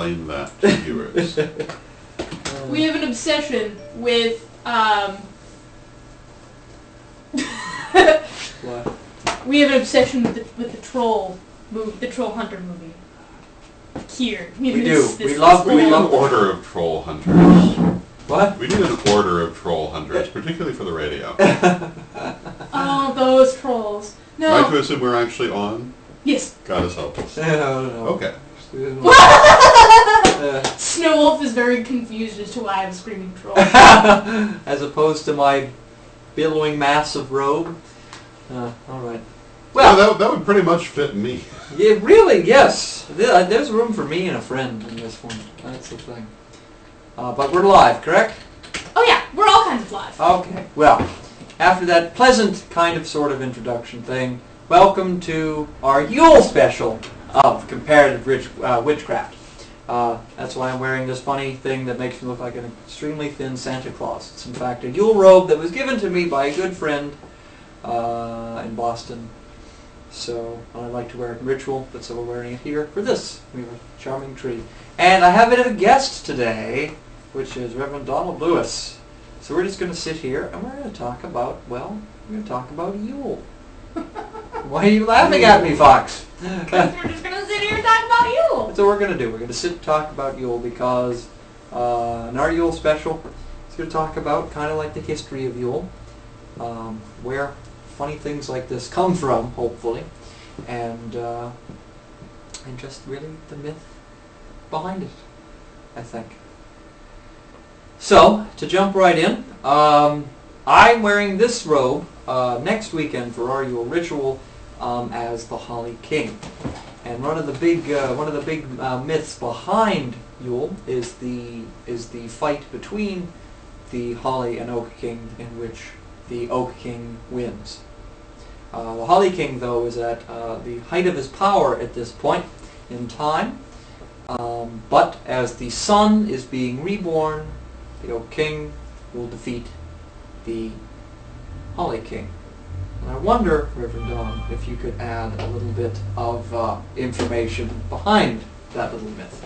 explain that to viewers? We have an obsession with What? we have an obsession with the troll movie, the Troll Hunter movie. Here, We do. We love We need an love order of troll hunters. What? We need an order of troll hunters, particularly for the radio. Oh, those trolls. Right No. to assume we're actually on? Yes. God has helped us. No. Okay. Snow Wolf is very confused as to why I'm screaming troll. As opposed to my billowing mass of robe. All right. Well, Yeah, that would pretty much fit me. yeah, really, yes. There's room for me and a friend in this one. That's the thing. But we're live, correct? Oh yeah, we're all kinds of live. Okay. Well, after that pleasant kind of sort of introduction thing, welcome to our Yule special of Comparative Witchcraft. That's why I'm wearing this funny thing that makes me look like an extremely thin Santa Claus. It's in fact a Yule robe that was given to me by a good friend in Boston. So I like to wear it in ritual, but so we're wearing it here for this. We have a charming tree. And I have a bit of a guest today, which is Rev Don Lewis. So we're just going to sit here and we're going to talk about, well, we're going to talk about Yule. Why are you laughing at me, Fox? Because we're just going to sit here and talk about Yule. That's what we're going to do. We're going to sit and talk about Yule because in our Yule special, it's going to talk about kind of like the history of Yule, where funny things like this come from, hopefully, and just really the myth behind it, I think. So, to jump right in, I'm wearing this robe next weekend for our Yule ritual as the Holly King. And one of the big myths behind Yule is the fight between the Holly and Oak King, in which the Oak King wins. The Holly King, though, is at the height of his power at this point in time. But as the sun is being reborn, the Oak King will defeat the Holly King. And I wonder, Reverend Don, if you could add a little bit of information behind that little myth.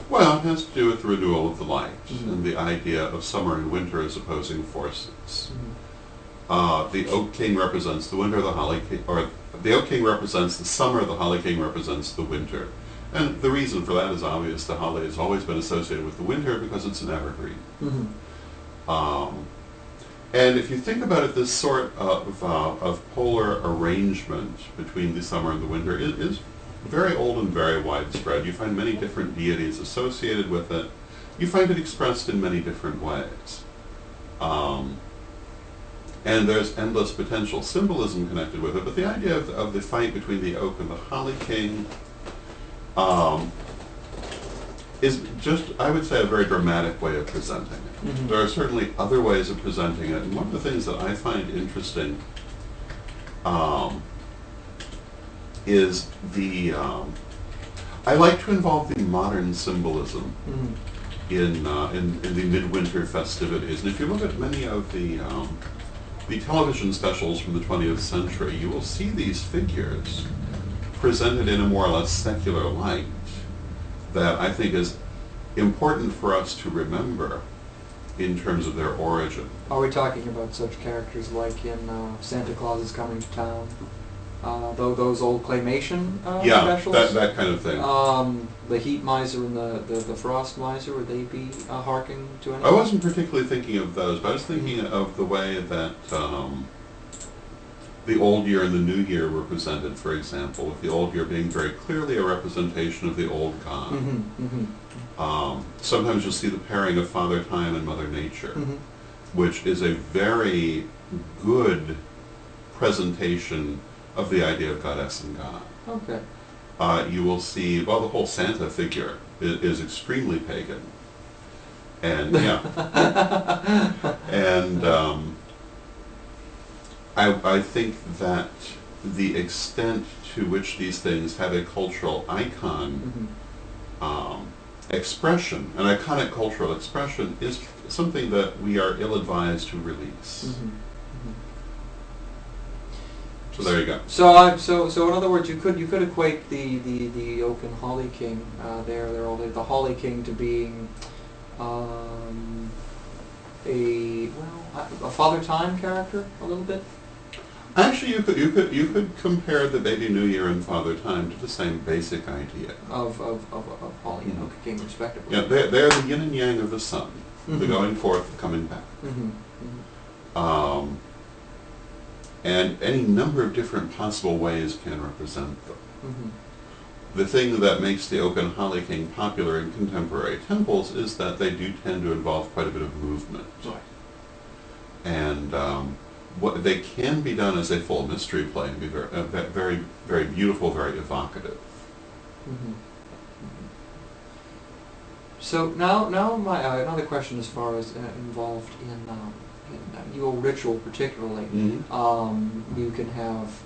Well, it has to do with the renewal of the light and the idea of summer and winter as opposing forces. The Oak King represents the winter, the Holly King, or the Oak King represents the summer, the Holly King represents the winter. And the reason for that is obvious. The holly has always been associated with the winter because it's an evergreen. And if you think about it, this sort of polar arrangement between the summer and the winter is very old and very widespread. You find many different deities associated with it. You find it expressed in many different ways. And there's endless potential symbolism connected with it, but the idea of the fight between the Oak and the Holly King is just, I would say, a very dramatic way of presenting it. There are certainly other ways of presenting it, and one of the things that I find interesting is I like to involve the modern symbolism in the midwinter festivities. And if you look at many of the television specials from the 20th century, you will see these figures presented in a more or less secular light that I think is important for us to remember in terms of their origin. Are we talking about such characters like in Santa Claus is Coming to Town? Those old claymation specials? that kind of thing. The Heat Miser and the Frost Miser, would they be harking to anything? I wasn't particularly thinking of those, but I was thinking of the way that the Old Year and the New Year were presented, for example, with the Old Year being very clearly a representation of the old god. Sometimes you'll see the pairing of Father Time and Mother Nature, which is a very good presentation of the idea of goddess and god. Okay. You will see, well, the whole Santa figure is extremely pagan. And, and I think that the extent to which these things have a cultural icon expression, an iconic cultural expression, is something that we are ill-advised to release. So there you go. So in other words, you could equate the oak and holly king the holly king to being a Father Time character a little bit. Actually, you could compare the Baby New Year and Father Time to the same basic idea Of holly and oak king respectively. Yeah, they're the yin and yang of the sun, the going forth, the coming back. And any number of different possible ways can represent them. The thing that makes the Oak and Holly King popular in contemporary temples is that they do tend to involve quite a bit of movement. Right. And what they can be done as a full mystery play and be very, very beautiful, very evocative. So now my another question as far as involved in Yule ritual particularly. You can have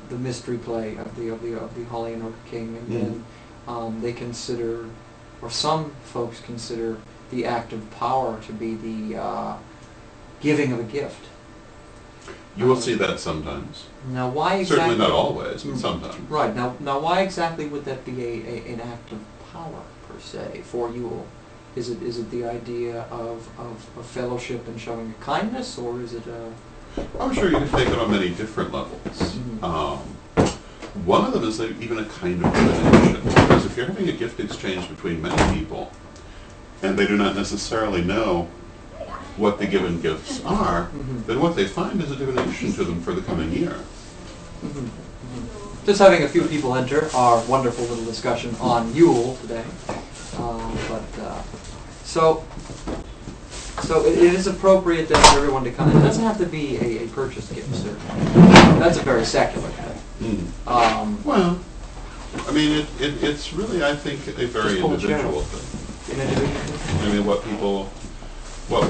the mystery play of the Holly and Oak King, and then they consider, or some folks consider, the act of power to be the giving of a gift. You will see that sometimes. Now, why exactly? Certainly not always, but sometimes. Right. Now, why exactly would that be an act of power per se for Yule? Is it the idea of fellowship and showing a kindness, or is it a... I'm sure you can take it on many different levels. One of them is even a kind of divination, because if you're having a gift exchange between many people, and they do not necessarily know what the given gifts are, then what they find is a divination to them for the coming year. Just having a few people enter our wonderful little discussion on Yule today. So it is appropriate then for everyone to come in. It doesn't have to be a purchased gift, certainly. That's a very secular thing. Well, I mean, it's really, I think, a very individual thing. I mean, what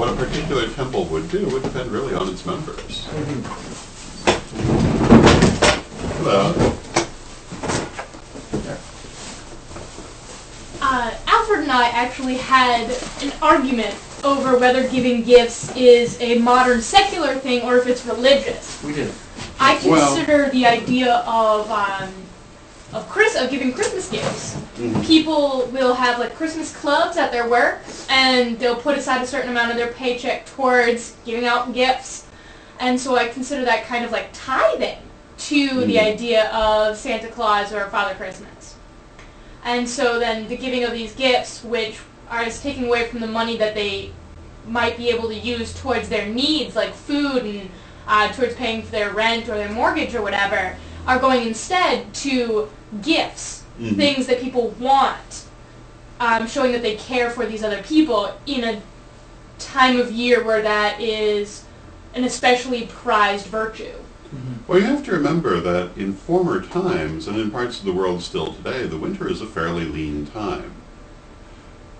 a particular temple would do would depend really on its members. Hello. Alfred and I actually had an argument over whether giving gifts is a modern secular thing or if it's religious. We did. I consider the idea of giving Christmas gifts. People will have like Christmas clubs at their work, and they'll put aside a certain amount of their paycheck towards giving out gifts. And so I consider that kind of like tithing to the idea of Santa Claus or Father Christmas. And so then the giving of these gifts, which is taking away from the money that they might be able to use towards their needs, like food and towards paying for their rent or their mortgage or whatever, are going instead to gifts, things that people want, showing that they care for these other people in a time of year where that is an especially prized virtue. Well, you have to remember that in former times, and in parts of the world still today, the winter is a fairly lean time.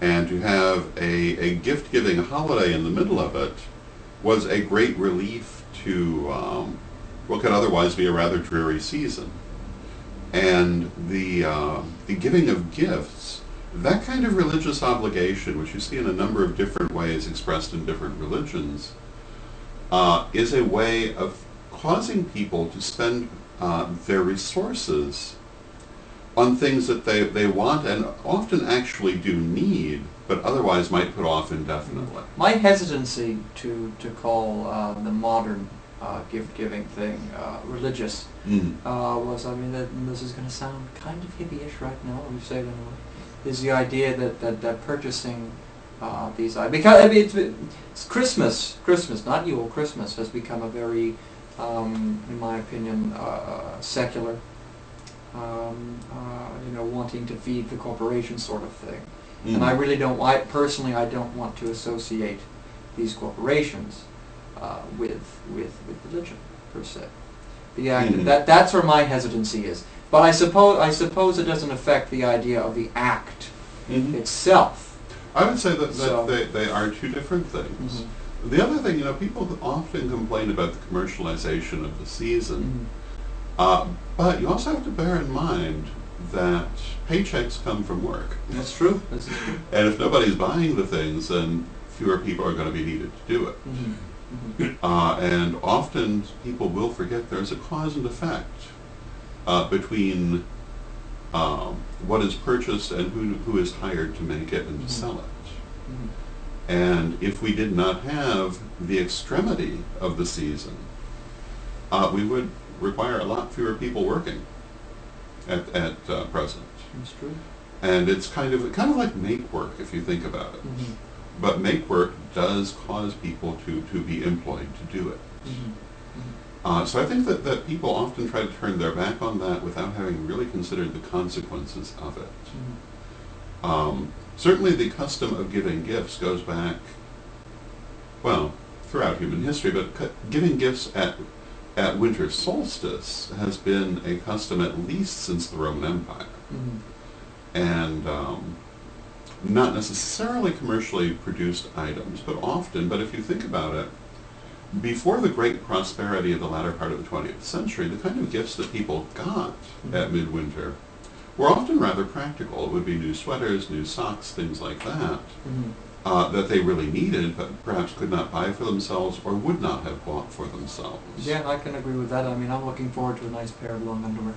And to have a gift-giving holiday in the middle of it was a great relief to what could otherwise be a rather dreary season. And the giving of gifts, that kind of religious obligation, which you see in a number of different ways expressed in different religions, is a way of causing people to spend their resources on things that they want and often actually do need, but otherwise might put off indefinitely. My hesitancy to call the modern gift-giving thing religious was, I mean, this is going to sound kind of hippie-ish right now, we say it anyway, is the idea that purchasing these items, because I mean, it's Christmas, not Yule, Christmas has become a very, in my opinion, secular, wanting to feed the corporation sort of thing. And I really don't, personally, I don't want to associate these corporations with religion, per se. The act, that's where my hesitancy is. But I suppose it doesn't affect the idea of the act itself. I would say that they are two different things. The other thing, people often complain about the commercialization of the season, but you also have to bear in mind that paychecks come from work. That's true. That's true. And if nobody's buying the things, then fewer people are going to be needed to do it. And often people will forget there's a cause and effect between what is purchased and who is hired to make it and to sell it. And if we did not have the extremity of the season, we would require a lot fewer people working at present. That's true. And it's kind of like make work if you think about it. But make work does cause people to be employed to do it. So I think that people often try to turn their back on that without having really considered the consequences of it. Certainly the custom of giving gifts goes back, well, throughout human history, but giving gifts at winter solstice has been a custom at least since the Roman Empire. And not necessarily commercially produced items, but often, but if you think about it, before the great prosperity of the latter part of the 20th century, the kind of gifts that people got at midwinter were often rather practical. It would be new sweaters, new socks, things like that, that they really needed, but perhaps could not buy for themselves or would not have bought for themselves. Yeah, I can agree with that. I mean, I'm looking forward to a nice pair of long underwear.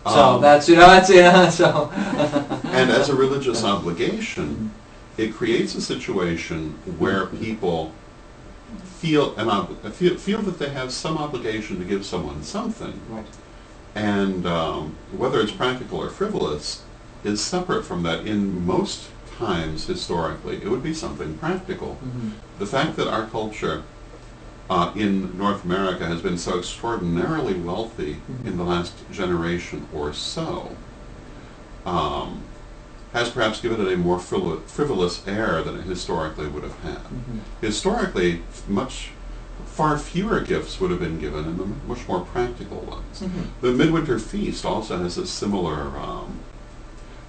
So that's, so. And as a religious obligation, it creates a situation where people feel that they have some obligation to give someone something. Right. And whether it's practical or frivolous is separate from that. In most times, historically, it would be something practical. The fact that our culture in North America has been so extraordinarily wealthy in the last generation or so has perhaps given it a more frivolous air than it historically would have had. Historically, far fewer gifts would have been given and much more practical ones. The Midwinter Feast also has a similar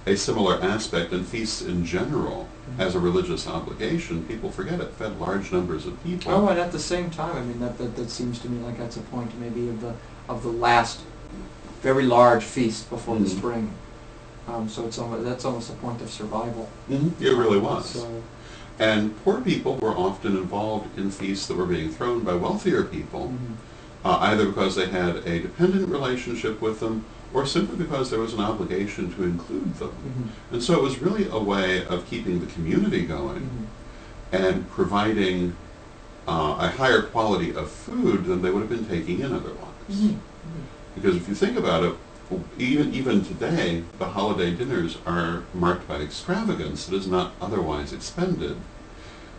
aspect, and feasts in general, as a religious obligation, people forget it fed large numbers of people. Oh, and at the same time, I mean, that seems to me like that's a point maybe of the last very large feast before the spring. So that's almost a point of survival. It really was. So, and poor people were often involved in feasts that were being thrown by wealthier people, either because they had a dependent relationship with them, or simply because there was an obligation to include them. And so it was really a way of keeping the community going and providing a higher quality of food than they would have been taking in otherwise. Because if you think about it, even today, the holiday dinners are marked by extravagance that is not otherwise expended.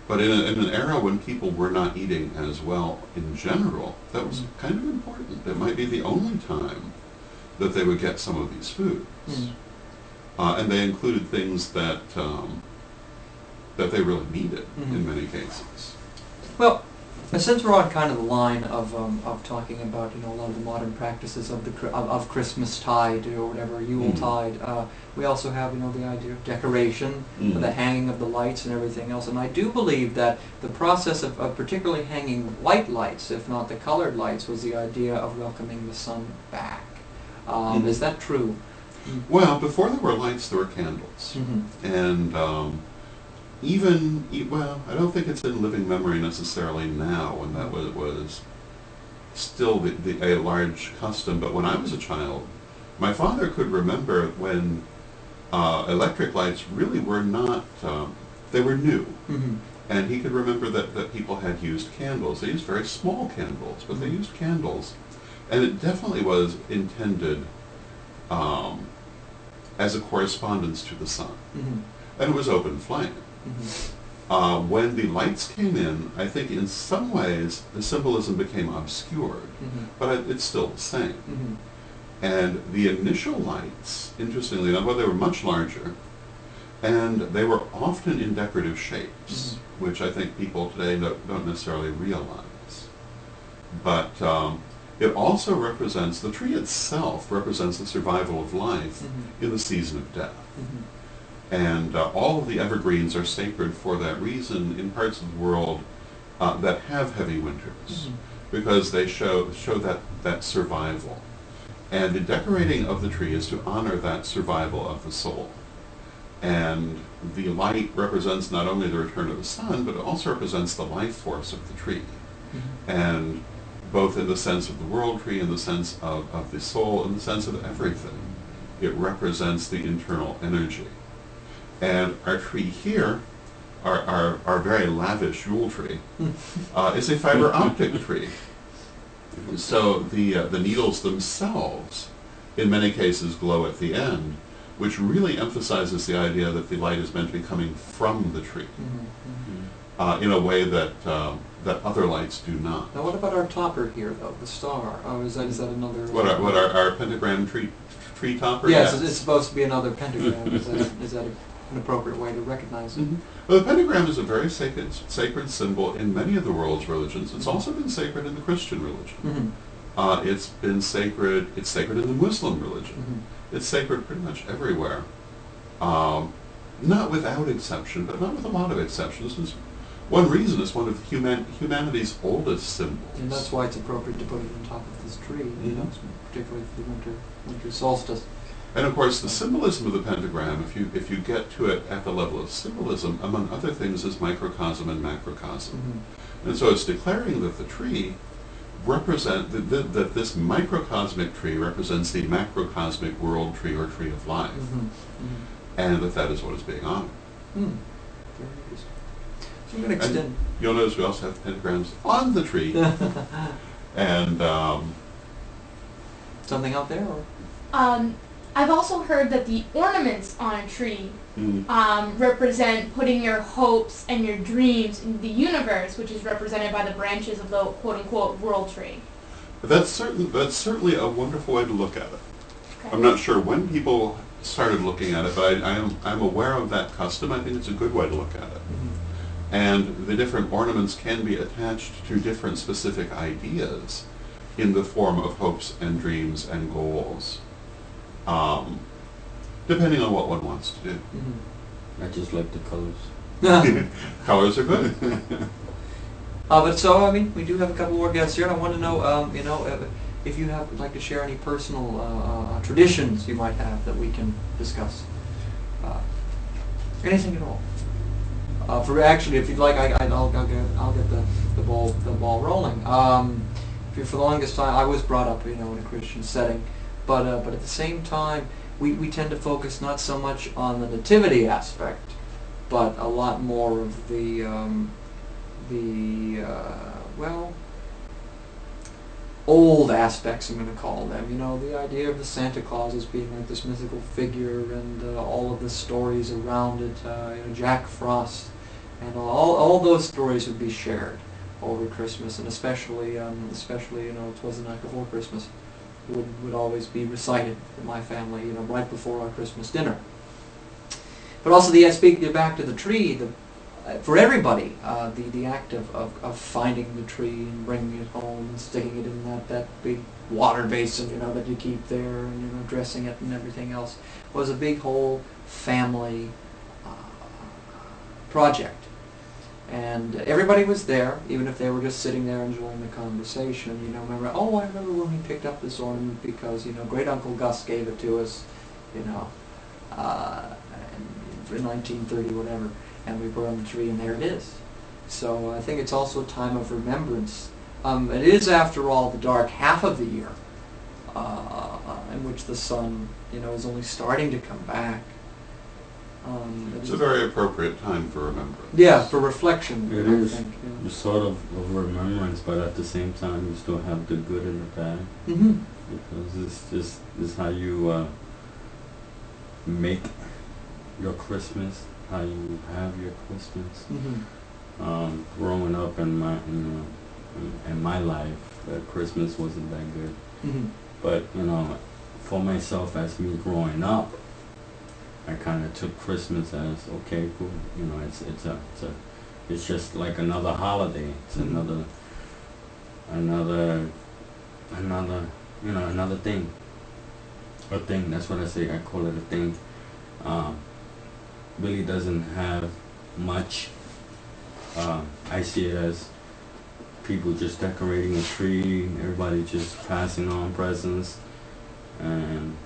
But in an era when people were not eating as well in general, that was kind of important. It might be the only time that they would get some of these foods. And they included things that they really needed in many cases. well, since we're on kind of the line of talking about a lot of the modern practices of Christmastide or whatever, Yuletide, we also have the idea of decoration, the hanging of the lights and everything else. And I do believe that the process of particularly hanging white lights, if not the colored lights, was the idea of welcoming the sun back. Is that true? Well, before there were lights, there were candles. And well, I don't think it's in living memory necessarily now, when that was still a large custom. But when I was a child, my father could remember when electric lights really were not, they were new. And he could remember that people had used candles. They used very small candles, but they used candles. And it definitely was intended as a correspondence to the sun. And it was open flame. When the lights came in, I think in some ways the symbolism became obscured, but it's still the same. And the initial lights, interestingly enough, well, they were much larger, and they were often in decorative shapes, which I think people today don't necessarily realize. But it also represents, the tree itself represents the survival of life in the season of death. And all of the evergreens are sacred for that reason in parts of the world that have heavy winters, because they show that survival. And the decorating of the tree is to honor that survival of the soul. And the light represents not only the return of the sun, but it also represents the life force of the tree. And both in the sense of the world tree, in the sense of the soul, in the sense of everything, it represents the internal energy. And our tree here, our very lavish Yule tree, is a fiber optic tree. So the needles themselves, in many cases, glow at the end, which really emphasizes the idea that the light is meant to be coming from the tree, in a way that that other lights do not. Now, what about our topper here, though, the star? Oh, is that another? What our pentagram tree topper? Yes, it's supposed to be another pentagram. Is that an appropriate way to recognize it? Well, the pentagram is a very sacred symbol in many of the world's religions. It's also been sacred in the Christian religion. It's been sacred. It's sacred in the Muslim religion. It's sacred pretty much everywhere. Not without exception, but not with a lot of exceptions. One reason it's one of humanity's oldest symbols. And that's why it's appropriate to put it on top of this tree, you know, particularly for the winter solstice. And of course, the symbolism of the pentagram, if you get to it at the level of symbolism, among other things, is microcosm and macrocosm. And so it's declaring that the tree that this microcosmic tree represents the macrocosmic world tree or tree of life, and that is what is being honored. Very interesting. So I'm going to extend. You'll notice we also have pentagrams on the tree, and something out there. Or? I've also heard that the ornaments on a tree represent putting your hopes and your dreams into the universe, which is represented by the branches of the quote-unquote world tree. That's certainly a wonderful way to look at it. Okay. I'm not sure when people started looking at it, but I'm aware of that custom. I think it's a good way to look at it. And the different ornaments can be attached to different specific ideas in the form of hopes and dreams and goals, depending on what one wants to do. I just like the colors. Colors are good. But so, I mean, we do have a couple more guests here, and I want to know, if you would like to share any personal traditions you might have that we can discuss. Anything at all. For actually, if you'd like, I'll get the ball rolling. For the longest time, I was brought up, in a Christian setting, but at the same time, we tend to focus not so much on the nativity aspect, but a lot more of the old aspects, I'm going to call them. The idea of the Santa Claus as being like this mythical figure, and all of the stories around it. Jack Frost, and all those stories would be shared over Christmas, and especially "'Twas the Night Before Christmas" would always be recited in my family, right before our Christmas dinner. But also, speaking back to the tree, for everybody, the act of finding the tree and bringing it home and sticking it in that big water basin, that you keep there, and dressing it and everything else, was a big whole family project. And everybody was there, even if they were just sitting there enjoying the conversation. I remember when we picked up this ornament because, Great Uncle Gus gave it to us, in 1930, whatever, and we put it on the tree, and there it is. So I think it's also a time of remembrance. It is, after all, the dark half of the year, in which the sun, is only starting to come back. It's a very appropriate time for remembrance. Yeah, for reflection. It I is think, yeah. sort of remembrance, but at the same time, you still have the good and the bad. Because this is how you make your Christmas, how you have your Christmas. Growing up in my life, Christmas wasn't that good. But for myself, as me growing up, I kind of took Christmas as okay, cool. It's just like another holiday. It's another thing. A thing. That's what I say. I call it a thing. Really doesn't have much. I see it as people just decorating a tree, everybody just passing on presents, and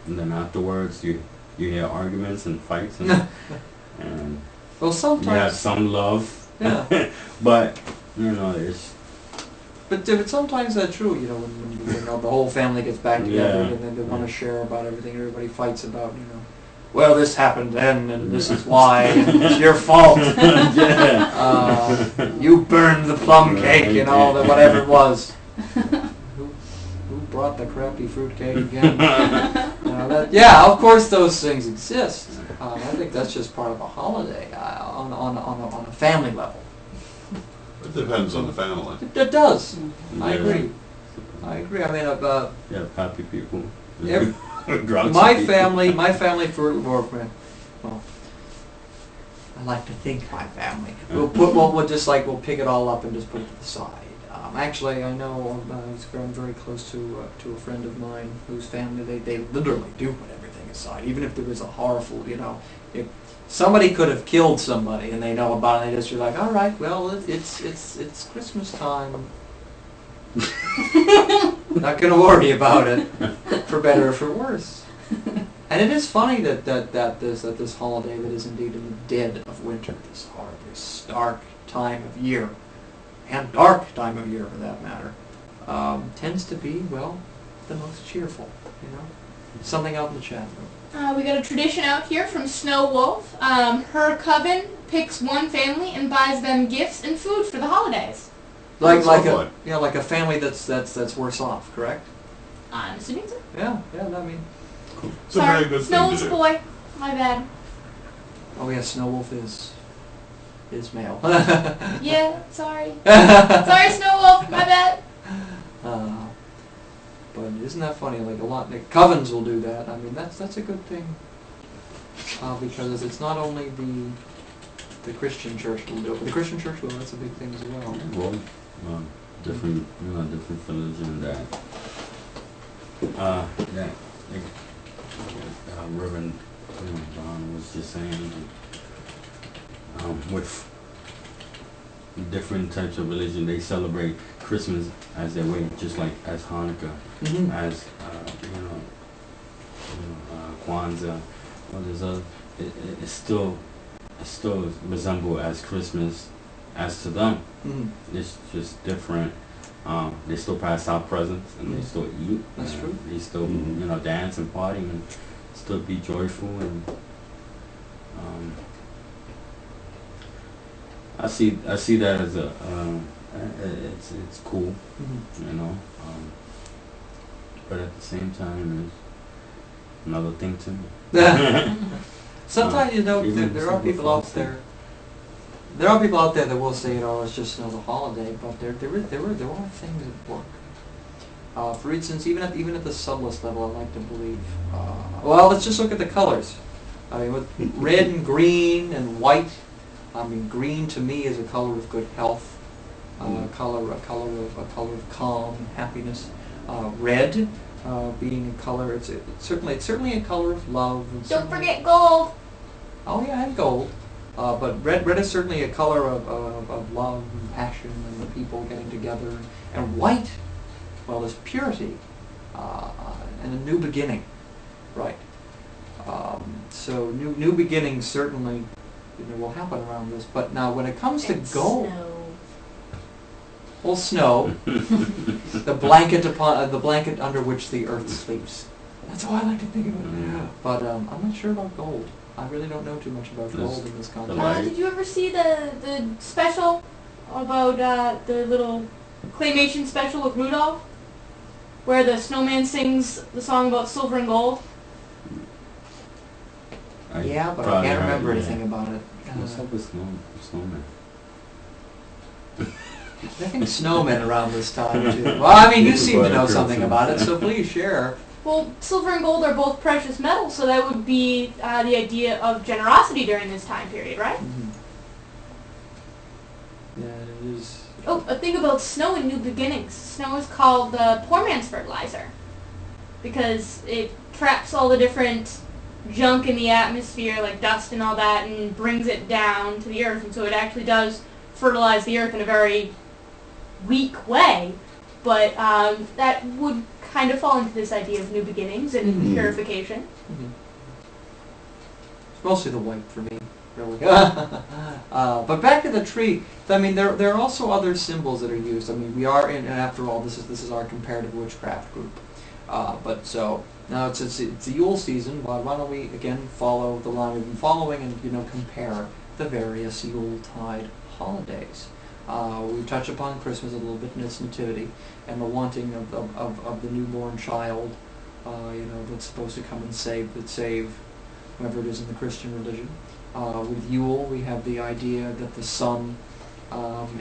then afterwards you hear arguments and fights, and well, sometimes you have some love, Yeah. But you know, it's But sometimes that's true, you know, when you know, the whole family gets back together Yeah. and then they want to share about everything, everybody fights about, you know, well, this happened then and this is why, and it's your fault. You burned the plum cake, you know, the whatever it was. Who brought the crappy fruit cake again? Yeah, of course those things exist. I think that's just part of a holiday on a family level. It depends on the family. It does. I Yeah. agree. I agree. I mean, yeah, happy people. Every- Grouchy my people. family for well, I like to think my family. We'll pick it all up and just put it to the side. Actually, I know I'm very close to a friend of mine whose family they literally do put everything aside, even if there is a horrible, you know, if somebody could have killed somebody and they know about it, they just be like, all right, well, it's Christmas time. Not gonna worry about it, for better or for worse. And it is funny that this holiday that is indeed in the dead of winter, this horribly stark time of year, and dark time of year for that matter, tends to be, well, the most cheerful. You know, something out in the chat room. We got a tradition out here from Snow Wolf. Her coven picks one family and buys them gifts and food for the holidays. Like Lovely. a family that's worse off, correct? I'm assuming so. Yeah, I mean, Cool. It's a Sorry, very good Snow thing Wolf's to a do. boy. My bad. oh yeah, Snow Wolf is male. Yeah, sorry. Sorry, Snow Wolf. My bad. But isn't that funny? Like a lot, like covens will do that. I mean, that's a good thing because it's not only the Christian church will do it, but the Christian church will. That's a big thing as well. Well, different religion that Reverend Don was just saying, with different types of religion, they celebrate Christmas as their way, just like as Hanukkah, Mm-hmm. as Kwanzaa. Well, there's it still resemble as Christmas as to them. Mm-hmm. It's just different. They still pass out presents and they still eat. That's true. They still dance and party and still be joyful and I see that as a it's cool, Mm-hmm. you know. But at the same time, it's another thing to me. Sometimes you know Even there are people out there. There are people out there that will say, it's just another holiday, but there are things that work. For instance, even at the sublist level, I like to believe. Well, let's just look at the colors. I mean, with red and green and white. I mean, green to me is a color of good health, a color of calm and happiness. Red, being a color, it's certainly a color of love. And Don't forget gold. Oh yeah, and gold. But red is certainly a color of love and passion and the people getting together. And white, well, is purity and a new beginning, right? So new beginnings certainly will happen around this. But now when it comes to gold, well, snow, the blanket under which the earth sleeps. That's how I like to think of it. Mm. But I'm not sure about gold. I really don't know too much about gold in this context. light. Did you ever see the special about the little claymation special with Rudolph, where the snowman sings the song about silver and gold? Yeah, but I probably can't heard, remember yeah. anything about it. What's up with snowman? I think snowmen around this time too. Well, I mean, you seem to know something about it, so please share. Well, silver and gold are both precious metals, so that would be the idea of generosity during this time period, right? Mm-hmm. Yeah, it is. Oh, a thing about snow and new beginnings. Snow is called the poor man's fertilizer because it traps all the different junk in the atmosphere, like dust and all that, and brings it down to the earth, and so it actually does fertilize the earth in a very weak way, but that would kind of fall into this idea of new beginnings and Mhm. purification. Mm-hmm. It's mostly the white for me. really. But back to the tree. I mean, there are also other symbols that are used. I mean, we are in, and after all, this is our comparative witchcraft group. But so now it's the Yule season. Why don't we again follow the line we've been following and compare the various Yuletide holidays. We touch upon Christmas a little bit in its nativity and the wanting of the newborn child, that's supposed to come and save whoever it is in the Christian religion. With Yule, we have the idea that the sun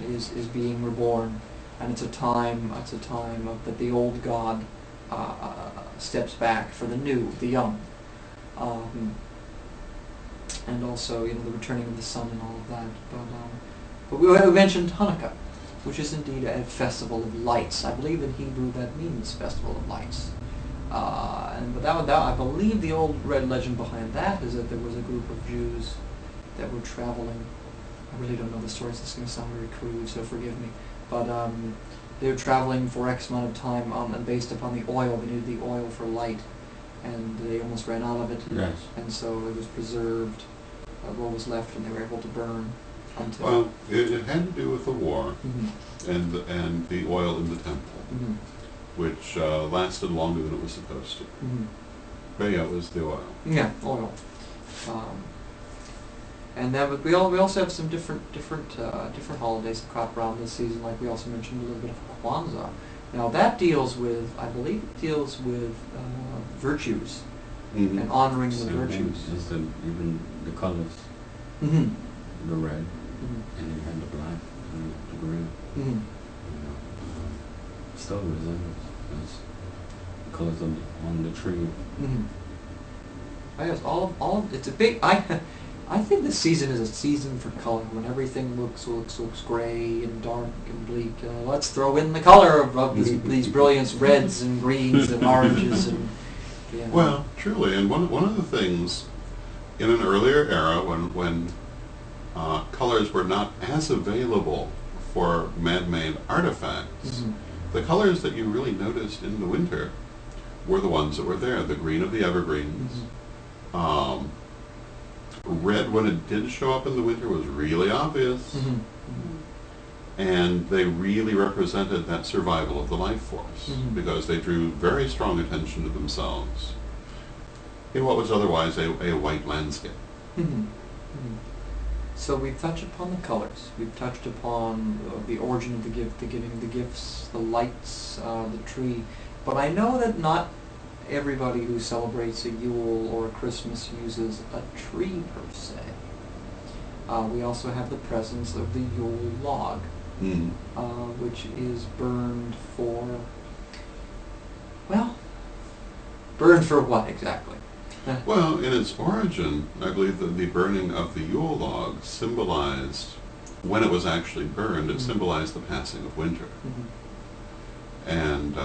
is being reborn, and it's a time that the old god steps back for the new, the young, and also the returning of the sun and all of that. But we mentioned Hanukkah, which is indeed a festival of lights. I believe in Hebrew that means festival of lights. And without doubt, I believe the old red legend behind that is that there was a group of Jews that were traveling. I really don't know the stories. This is going to sound very crude, so forgive me. But they were traveling for X amount of time, and based upon the oil, they needed the oil for light, and they almost ran out of it. Yes. And so it was preserved. What was left, and they were able to burn. Well, it had to do with the war Mm-hmm. and the oil in the temple, Mm-hmm. which lasted longer than it was supposed to. Mm-hmm. But yeah, it was the oil. Yeah, oil. And then, but we also have some different holidays that crop around this season. Like we also mentioned a little bit of Kwanzaa. Now that deals with, I believe, virtues Mm-hmm. and honoring the Same virtues. thing as even the colors, Mm-hmm. the red, Mm-hmm. and you had the black, and the green. Mm-hmm. Still resembles as the colors on the tree. Mm-hmm. I guess all of it's a big. I think this season is a season for color when everything looks gray and dark and bleak. Let's throw in the color of these brilliant reds and greens and oranges and. Well, truly, and one of the things in an earlier era when colors were not as available for man-made artifacts, Mm-hmm. the colors that you really noticed in the winter were the ones that were there. The green of the evergreens. Mm-hmm. Red, when it did show up in the winter, was really obvious. Mm-hmm. Mm-hmm. And they really represented that survival of the life force Mhm. because they drew very strong attention to themselves in what was otherwise a white landscape. Mm-hmm. Mm-hmm. So we've touched upon the colors. We've touched upon the origin of the gift, the giving of the gifts, the lights, the tree. But I know that not everybody who celebrates a Yule or a Christmas uses a tree per se. We also have the presence of the Yule log, Mm. which is burned for, burned for what exactly? Well, in its origin, I believe that the burning of the Yule log symbolized, when it was actually burned, it Mhm. symbolized the passing of winter. Mm-hmm. And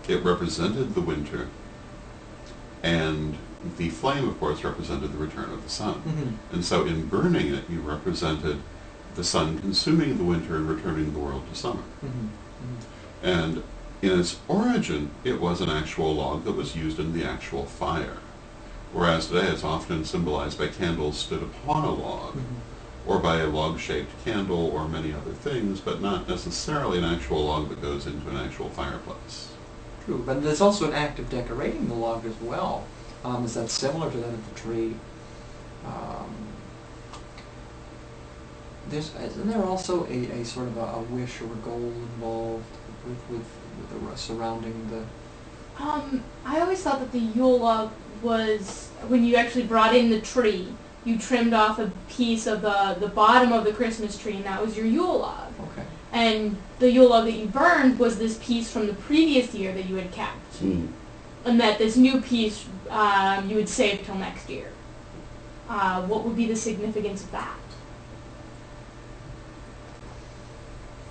it represented the winter, and the flame, of course, represented the return of the sun. Mm-hmm. And so in burning it, you represented the sun consuming the winter and returning the world to summer. Mm-hmm. And in its origin, it was an actual log that was used in the actual fire. Whereas today it's often symbolized by candles stood upon a log, Mm-hmm. or by a log-shaped candle, or many other things, but not necessarily an actual log that goes into an actual fireplace. True, but there's also an act of decorating the log as well. Is that similar to that of the tree? Isn't there also a sort of a wish or a goal involved with the surrounding the... I always thought that the Yule log was, when you actually brought in the tree, you trimmed off a piece of the bottom of the Christmas tree, and that was your Yule log. Okay. And the Yule log that you burned was this piece from the previous year that you had kept. Mm. And that this new piece you would save till next year. What would be the significance of that?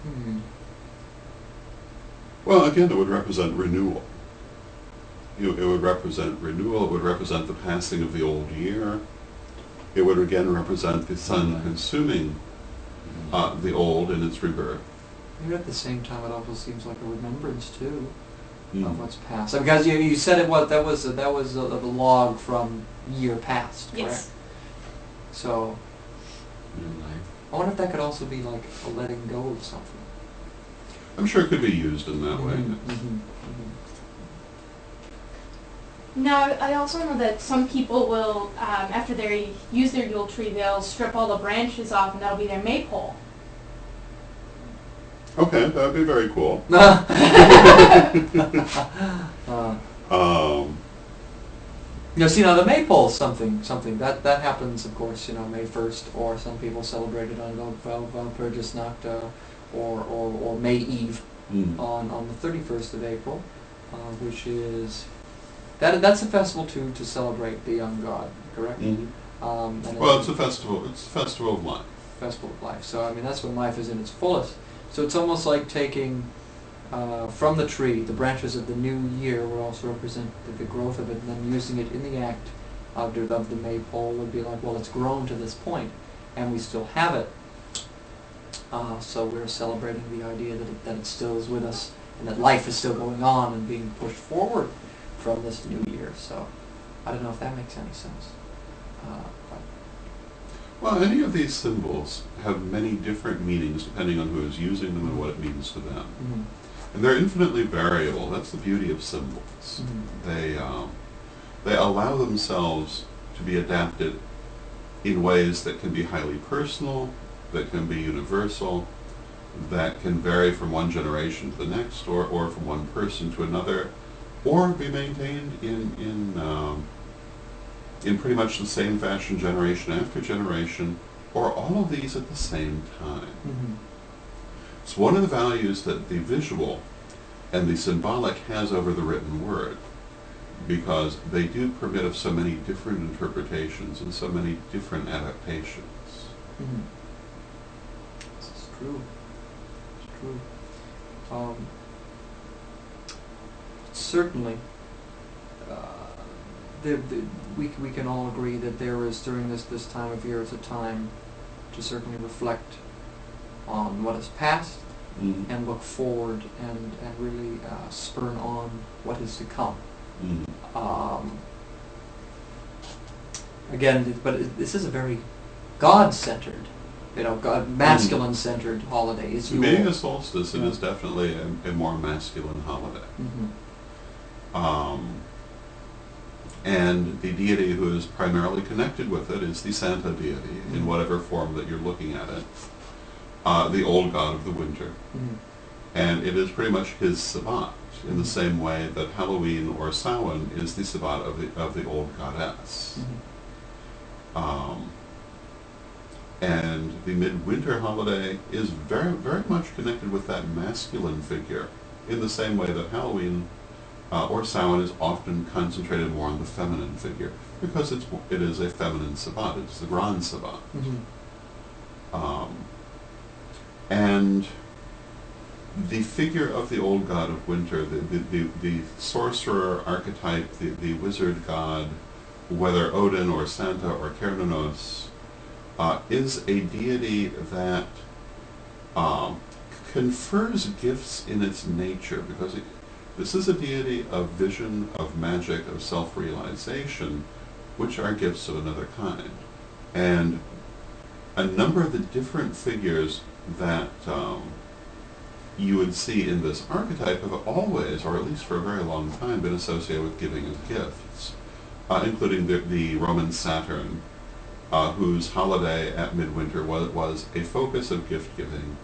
Hmm. Well, again, it would represent renewal. It would represent renewal. It would represent the passing of the old year. It would again represent the sun consuming the old in its rebirth. Maybe at the same time it also seems like a remembrance too of Mm. what's past. Because you said it was the log from year past, correct? Yes. So, in life. I wonder if that could also be like a letting go of something. I'm sure it could be used in that way. Now, I also know that some people will, after they use their Yule tree, they'll strip all the branches off, and that'll be their maypole. Okay, that would be very cool. See, now the maypole is something that happens, of course, May 1st, or some people celebrate it on Valpurgisnacht, or May Eve, on the 31st of April, which is that's a festival to celebrate the young god, correct? Well, it's a festival. It's a festival of life. Festival of life. So I mean, that's when life is in its fullest. So it's almost like taking from the tree the branches of the new year will also represent the growth of it, and then using it in the act of the maypole would be like, well, it's grown to this point, and we still have it. So we're celebrating the idea that it still is with us, and that life is still going on and being pushed forward from this new year. So I don't know if that makes any sense. Well, any of these symbols have many different meanings depending on who is using them and what it means to them. And they're infinitely variable. That's the beauty of symbols. They allow themselves to be adapted in ways that can be highly personal, that can be universal, that can vary from one generation to the next, or from one person to another, or be maintained in pretty much the same fashion generation after generation, or all of these at the same time. It's one of the values that the visual and the symbolic has over the written word, because they do permit of so many different interpretations and so many different adaptations. This is true. It's true. Certainly, we can all agree that there is, during this time of year, is a time to certainly reflect on what is past and look forward and really spurn on what is to come. Again, but this is a very God-centered, masculine-centered holiday. It's Yule. Being a solstice, it is definitely a more masculine holiday. And the deity who is primarily connected with it is the Santa deity, in whatever form that you're looking at it, the old god of the winter. And it is pretty much his Sabbat, in the same way that Halloween or Samhain is the Sabbat of the old goddess. And the midwinter holiday is very, very much connected with that masculine figure, in the same way that Halloween or Samhain is often concentrated more on the feminine figure, because it is a feminine Sabbat. It's the Grand Sabbat. And the figure of the old god of winter, the sorcerer archetype, the wizard god, whether Odin or Santa or Cernunnos, is a deity that confers gifts in its nature, because this is a deity of vision, of magic, of self-realization, which are gifts of another kind. And a number of the different figures that you would see in this archetype have always, or at least for a very long time, been associated with giving of gifts, including the Roman Saturn, whose holiday at midwinter was a focus of gift-giving.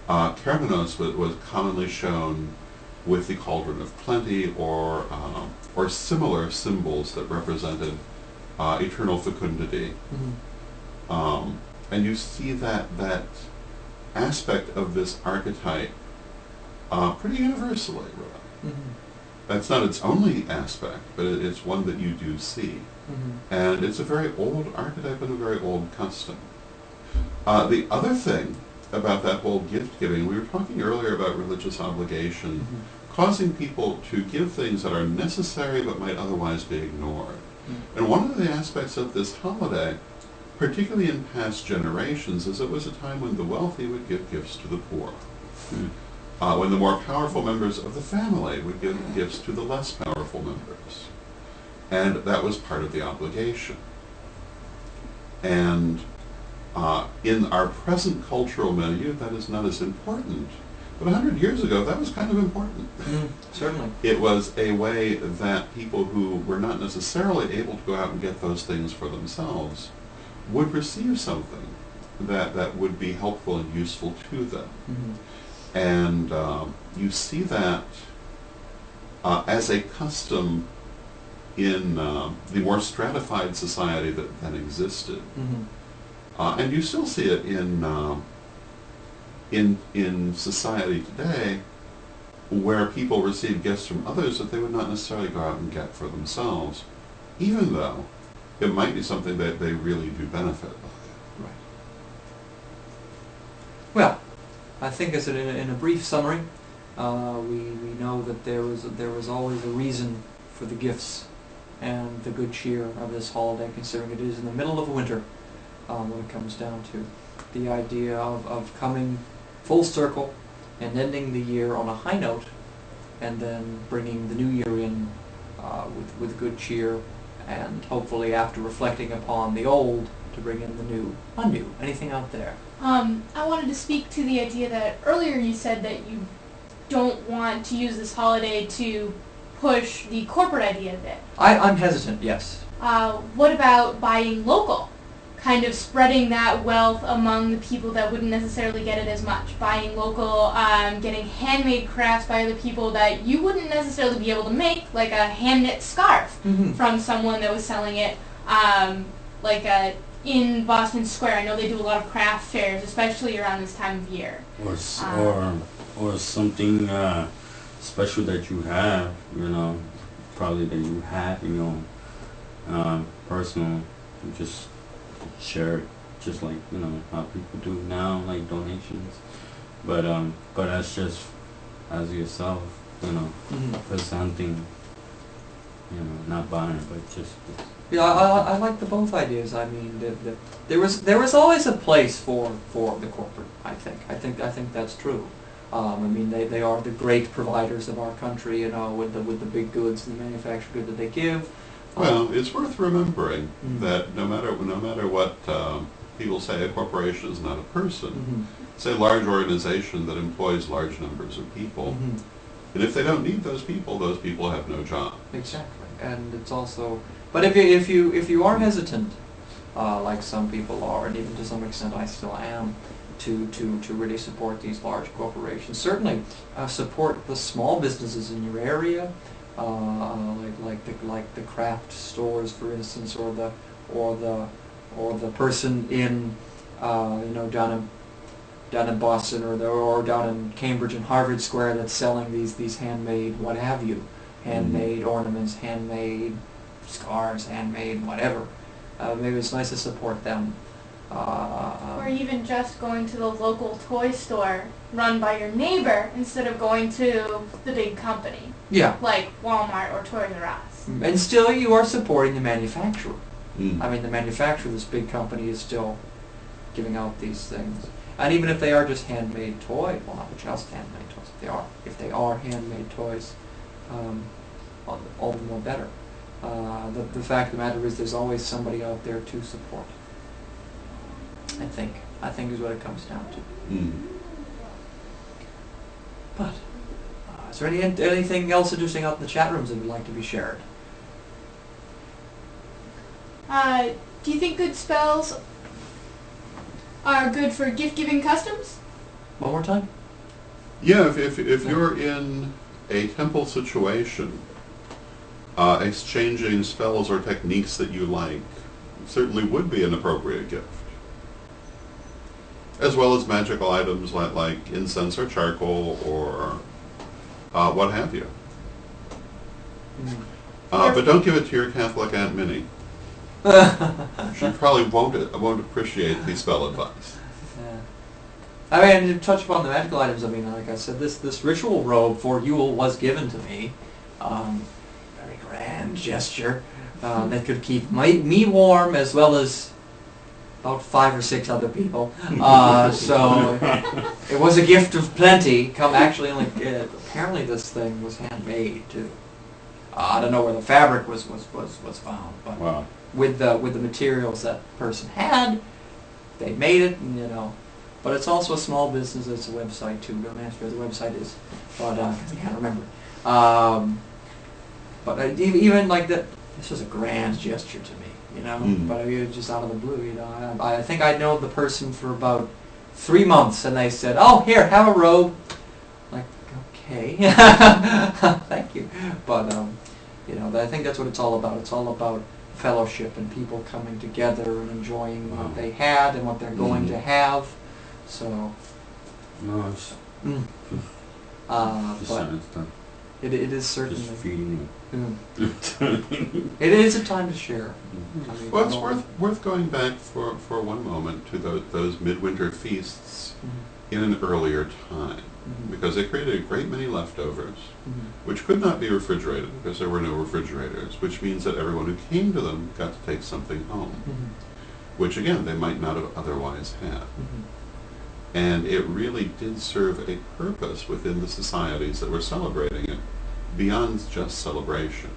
Cernunnos was commonly shown with the Cauldron of Plenty, or similar symbols that represented eternal fecundity. And you see that aspect of this archetype pretty universally, really. That's not its only aspect, but it's one that you do see. And it's a very old archetype and a very old custom. The other thing about that whole gift-giving, we were talking earlier about religious obligation, causing people to give things that are necessary but might otherwise be ignored. And one of the aspects of this holiday, particularly in past generations, is it was a time when the wealthy would give gifts to the poor. When the more powerful members of the family would give gifts to the less powerful members. And that was part of the obligation. And in our present cultural milieu, that is not as important. But 100 years ago, that was kind of important. Certainly. It was a way that people who were not necessarily able to go out and get those things for themselves would receive something that would be helpful and useful to them. And you see that as a custom in the more stratified society that then existed. And you still see it in society today, where people receive gifts from others that they would not necessarily go out and get for themselves, even though it might be something that they really do benefit by. Right. Well, I think as in a brief summary, we know that there was always a reason for the gifts and the good cheer of this holiday, considering it is in the middle of winter, when it comes down to the idea of coming full circle and ending the year on a high note, and then bringing the new year in with good cheer, and hopefully after reflecting upon the old, to bring in the new anew. Anything out there? I wanted to speak to the idea that earlier you said that you don't want to use this holiday to push the corporate idea of it. I'm hesitant, yes. What about buying local? Kind of spreading that wealth among the people that wouldn't necessarily get it as much. Buying local, getting handmade crafts by other people that you wouldn't necessarily be able to make, like a hand-knit scarf from someone that was selling it, in Boston Square. I know they do a lot of craft fairs, especially around this time of year. Or something special that you have, probably that you have in your personal, just share it, just like how people do now, like donations. But that's just as yourself, presenting, not buying, but just. Yeah, I like the both ideas. I mean, there was always a place for the corporate. I think that's true. I mean, they are the great providers of our country, with the big goods and the manufactured good that they give. Well, it's worth remembering that no matter what people say, a corporation is not a person. It's a large organization that employs large numbers of people, and if they don't need those people have no job. Exactly, and it's also. But if you are hesitant, like some people are, and even to some extent I still am, to really support these large corporations, certainly support the small businesses in your area. Like the craft stores, for instance, or the person in down in Boston or down in Cambridge and Harvard Square that's selling these handmade what have you, handmade ornaments, handmade scarves, handmade whatever. Maybe it's nice to support them. Or even just going to the local toy store run by your neighbor instead of going to the big company. Yeah. Like Walmart or Toys R Us. And still you are supporting the manufacturer. I mean, the manufacturer of this big company is still giving out these things. And even if they are just handmade toys, well, not just handmade toys, if they are handmade toys, all the more better. The fact of the matter is there's always somebody out there to support. I think is what it comes down to. But is there anything else interesting out in the chat rooms that would like to be shared? Do you think good spells are good for gift-giving customs? One more time? Yeah, if you're in a temple situation, exchanging spells or techniques that you like certainly would be an appropriate gift. As well as magical items like incense or charcoal or what have you. But don't give it to your Catholic Aunt Minnie. She probably won't appreciate the spell advice. Yeah. I mean, to touch upon the magical items, I mean, like I said, this ritual robe for Yule was given to me. Very grand gesture that could keep me warm as well as about 5 or 6 other people. So it was a gift of plenty. Apparently this thing was handmade too. I don't know where the fabric was found, but Wow. with the materials that person had, they made it, and, you know. But it's also a small business. It's a website too. Don't ask where the website is, but 'cause I can't remember. But even like that, this was a grand gesture to me, you know. But I mean, just out of the blue, you know. I think I'd known the person for about 3 months, and they said, "Oh, here, have a robe." Like, okay, thank you. But you know, I think that's what it's all about. It's all about fellowship and people coming together and enjoying what they had and what they're going to have. So, No, it's just but done. it is certainly. Just feeding It is a time to share. I mean, Well, it's worth going back for one moment to those midwinter feasts in an earlier time, because they created a great many leftovers, which could not be refrigerated because there were no refrigerators, which means that everyone who came to them got to take something home, which again they might not have otherwise had. And it really did serve a purpose within the societies that were celebrating it, beyond just celebration.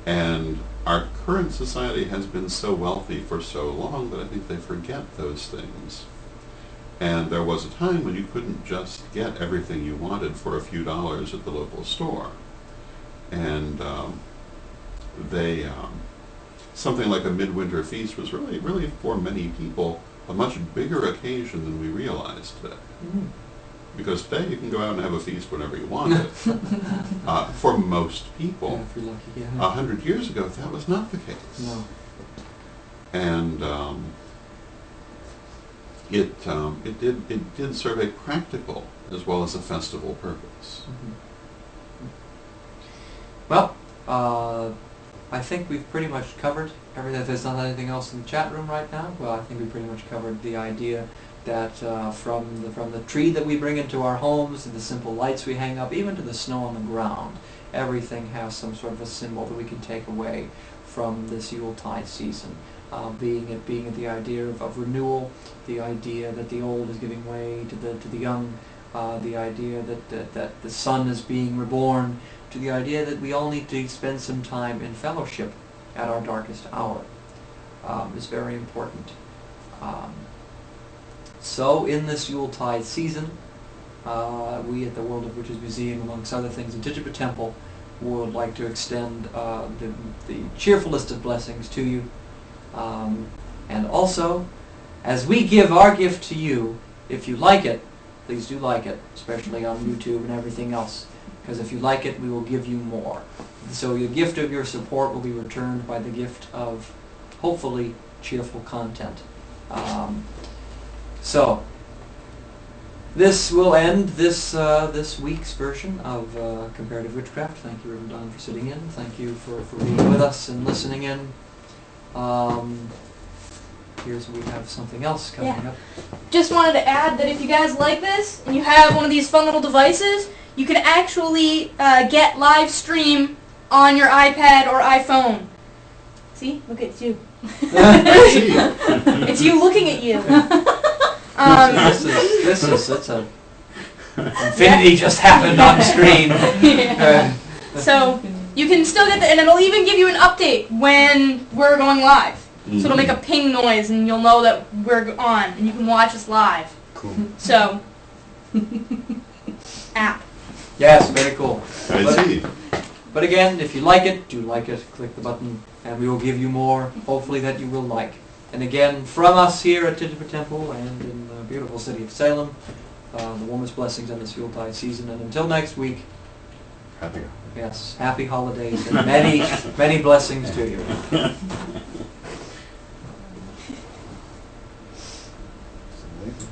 And our current society has been so wealthy for so long that I think they forget those things. And there was a time when you couldn't just get everything you wanted for a few dollars at the local store. And something like a midwinter feast was really for many people a much bigger occasion than we realize today. Because today you can go out and have a feast whenever you want it. For most people. Yeah, if you're lucky, yeah. 100 years ago, that was not the case. No. And it did serve a practical as well as a festival purpose. Well, I think we've pretty much covered everything. If there's not anything else in the chat room right now, well, I think we pretty much covered the idea that from the tree that we bring into our homes, to the simple lights we hang up, even to the snow on the ground, everything has some sort of a symbol that we can take away from this Yuletide season. Being it the idea of renewal, the idea that the old is giving way to the young, the idea that the sun is being reborn, to the idea that we all need to spend some time in fellowship at our darkest hour, is very important. So in this Yuletide season, we at the World of Witches Museum, amongst other things, in Tituba Temple, would like to extend the cheerfulest of blessings to you. And also, as we give our gift to you, if you like it, please do like it, especially on YouTube and everything else, because if you like it, we will give you more. So the gift of your support will be returned by the gift of, hopefully, cheerful content. So, this will end this week's version of Comparative Witchcraft. Thank you, Rev Don, for sitting in. Thank you for being with us and listening in. We have something else coming up. Just wanted to add that if you guys like this and you have one of these fun little devices, you can actually get live stream on your iPad or iPhone. See? Look at you. It's you looking at you. That's a infinity just happened on screen. So you can still get and it'll even give you an update when we're going live. So it'll make a ping noise, and you'll know that we're on, and you can watch us live. Cool. So, app. Yes, very cool. I see. But again, if you like it, do like it. Click the button, and we will give you more, hopefully, that you will like. And again, from us here at Tituba Temple and in the beautiful city of Salem, the warmest blessings on this Yuletide season. And until next week, Happy. yes, happy holidays and many, many blessings to you.